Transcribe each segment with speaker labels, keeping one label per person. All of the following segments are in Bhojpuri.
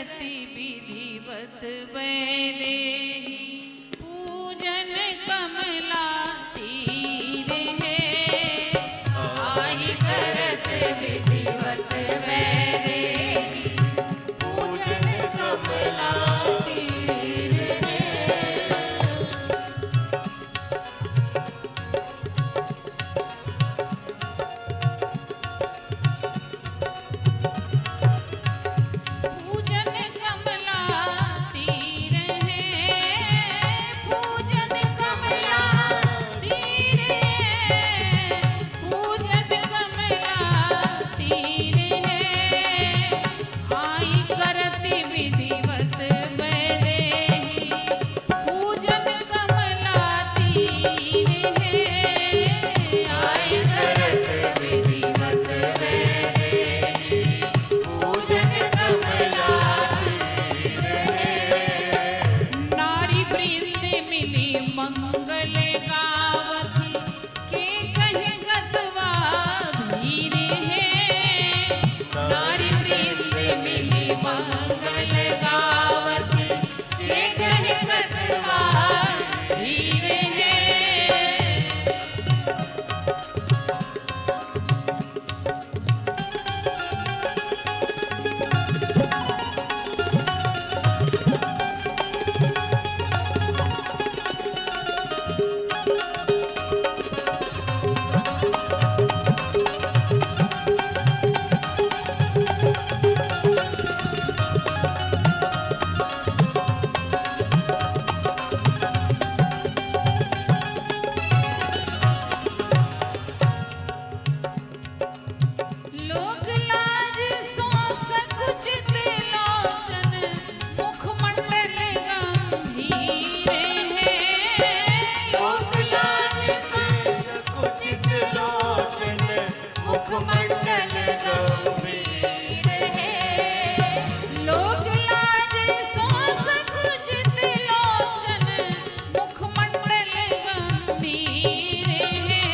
Speaker 1: करति विधिवत वैदेही पूजन कमला तीर है। आई करत विधिवत वैदेही पूजन कमला तीर है। पूजन कमला तीर है। पूजन कमला तीर है। पूजन कमला तीर है। आई करति विधिवत वैदेही पूजन कमला तीर है। आई करत विधिवत वैदेही पूजन कमला तीर है। नारी वृंद मिली मंगल गावत के कहे गतवा भीर है। नारी वृंद मिली मंगल गावत के कहे गतवा भीर है। लोक लाज सांस कुचित लोचन मुखमंडल गंभीर है। लोक लाज सांस
Speaker 2: कुचित लोचन मुखमंडल गंभीर है।
Speaker 1: लोक लाज सांस कुचित लोचन मुखमंडल गंभीर है।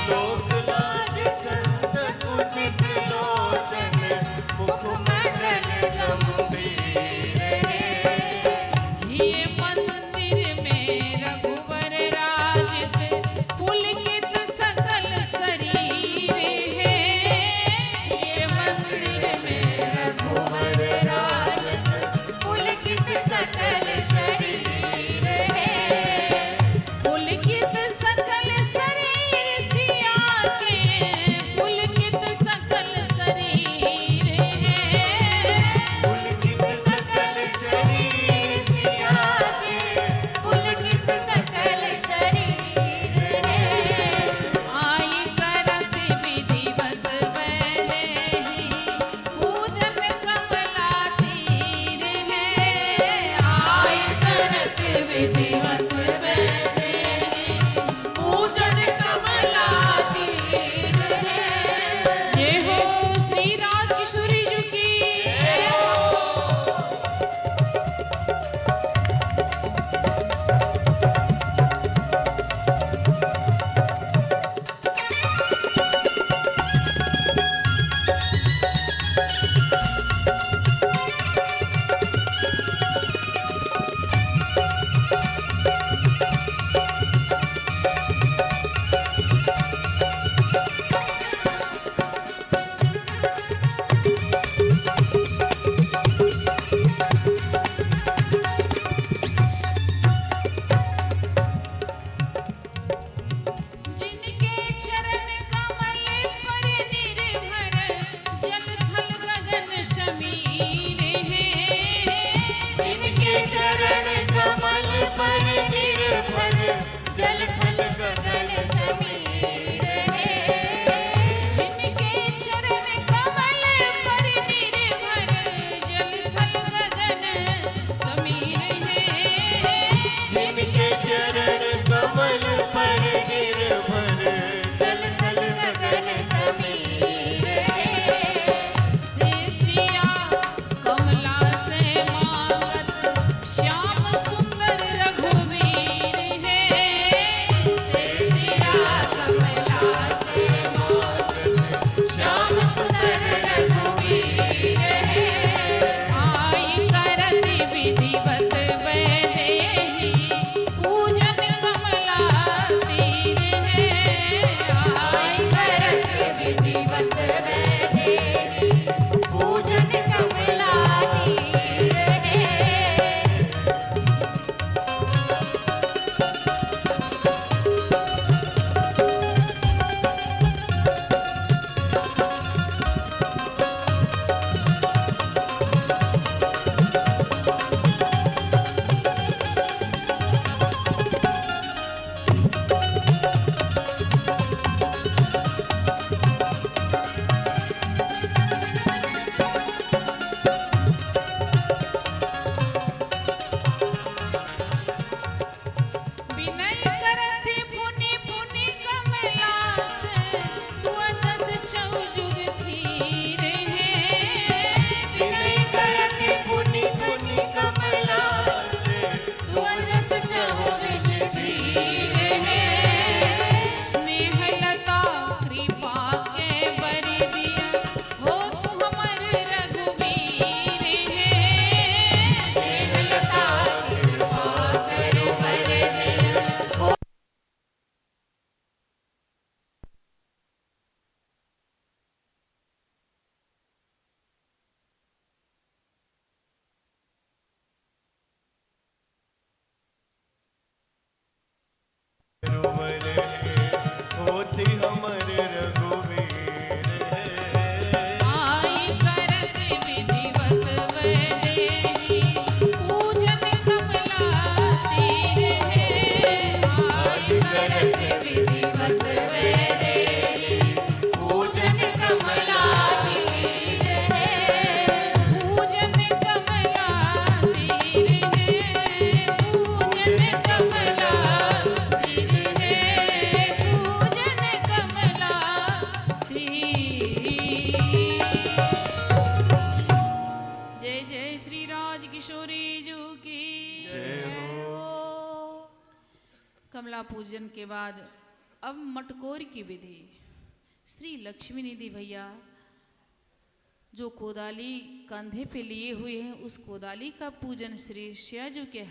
Speaker 2: लोक लाज संस कुचित लोचन मुखमंडल गंभीर है।
Speaker 1: ये मंदिर में रघुवर राजित पुलकित सकल शरीर है। ये मंदिर में रघुवर
Speaker 2: राजत पुलकित सकल शरीर है।
Speaker 1: पुलकित सकल शरीर सिया के पुलकित सकल शरीर है।
Speaker 2: पुलकित सकल शरीर सिया के पुलकित सकल शरीर है।
Speaker 1: आई करत विधिवत वैदेही पूजन कमला तीर है। आई करत विधिवत वैदेही पूजन कमला तीर है। ये हो श्री राजकिशोरी जी की। जिनके चरण कमल पर निर्भर जल थल गगन समीर है।
Speaker 2: जिनके चरण कमल पर निर्भर जल थल गगन समीर है।
Speaker 1: जिनके चरण कमल पर निर्भर जल थल गगन समीर है।
Speaker 2: जिनके चरण कमल पर निर्भर जल थल गगन समीर है।
Speaker 1: से सिया कमला से मांगत श्याम सुंदर रघुवीर है। से सिया कमला से मांगत
Speaker 2: श्याम सुंदर रघुवीर है। वैदेही पूजन कमला तीर है।
Speaker 1: विनय करत पुनि पुनि कमला से तुअ जस चौजुग थीर है।
Speaker 2: विनय करत पुनि पुनि कमला से
Speaker 1: तुअ जस चौजुग थीर है। स्नेह लता कृपा के बरि दिया हो तू हमर रघुवीर है।
Speaker 2: स्नेह लता कृपा कर बर दिया।
Speaker 3: रघुवर होती हमर रघुवीर
Speaker 1: आई करत विधिवत वैदेही पूजन कमला तीर है। आई
Speaker 2: करत विधिवत वैदेही पूजन कमला तीर है।
Speaker 1: पूजन कमला तीर है। पूजन कमला तीर है। पूजन कमला तीर। जय जय श्री राज किशोरी जू की कमला पूजन के बाद अब मटकोर की विधि। श्री लक्ष्मी निधि भैया जो कोदाली कंधे पे लिए हुए हैं उस कोदाली का पूजन श्री श्याजू के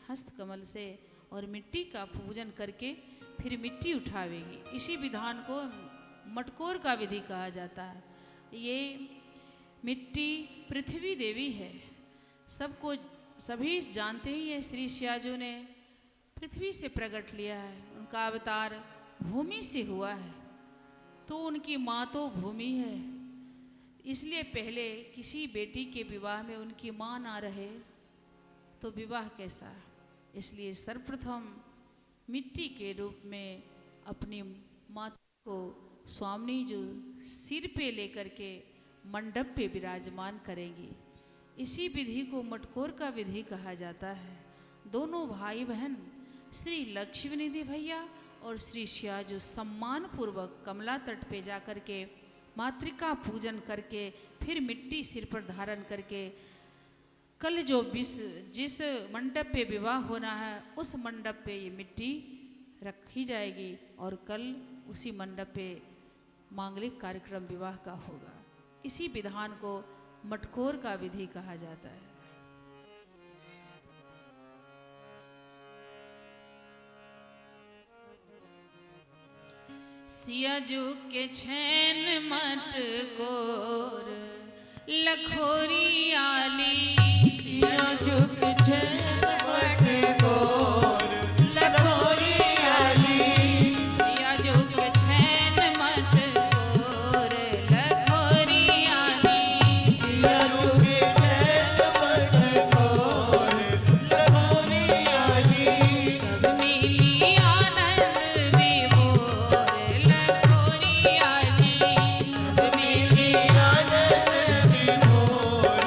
Speaker 1: हस्त कमल से और मिट्टी का पूजन करके फिर मिट्टी उठावेगी। इसी विधान को मटकोर का विधि कहा जाता है। ये मिट्टी पृथ्वी देवी है। सबको सभी जानते ही हैं श्री श्याजू ने पृथ्वी से प्रकट लिया है। उनका अवतार भूमि से हुआ है तो उनकी माँ तो भूमि है। इसलिए पहले किसी बेटी के विवाह में उनकी माँ ना रहे तो विवाह कैसा। इसलिए सर्वप्रथम मिट्टी के रूप में अपनी माता को स्वामी जो सिर पे लेकर के मंडप पे विराजमान करेंगी। इसी विधि को मटकोर का विधि कहा जाता है। दोनों भाई बहन श्री लक्ष्मी निधि भैया और श्री श्याजू सम्मान पूर्वक कमला तट पे जा कर के मातृका पूजन करके फिर मिट्टी सिर पर धारण करके कल जो जिस मंडप पे विवाह होना है उस मंडप पे ये मिट्टी रखी जाएगी और कल उसी मंडप पे मांगलिक कार्यक्रम विवाह का होगा। इसी विधान को मटकोर का विधि कहा जाता है। सियाजू के छैन मटकोर लखोरी आली। सियाजू के छैन
Speaker 2: मटकोर लखोरी आली।
Speaker 1: सियाजू के छैन मटकोर लखोरी आली।
Speaker 3: सियाजू के छैन मटकोर लखोरी आली।
Speaker 1: सब मिली आनंद विभोर लखोरी आली।
Speaker 2: सब मिली आनंद विभोर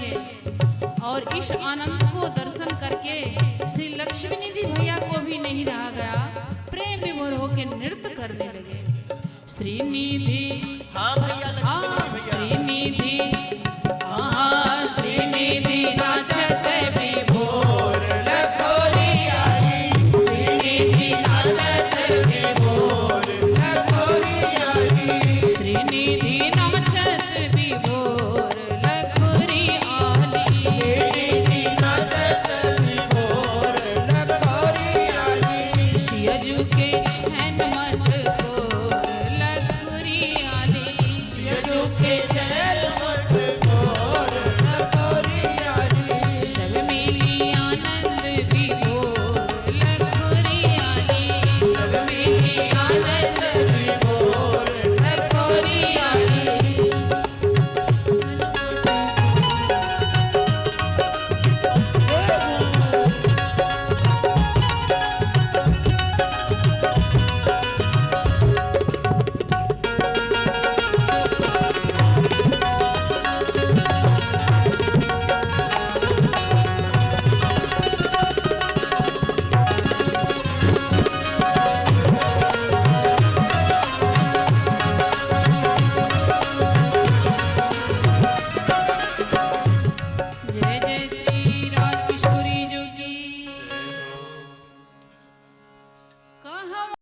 Speaker 1: है। और इस आनंद को दर्शन करके श्री लक्ष्मी निधि भैया को भी नहीं रहा गया, प्रेम विभोर होकर नृत्य करने लगे। श्रीनिधि
Speaker 3: हाँ भैया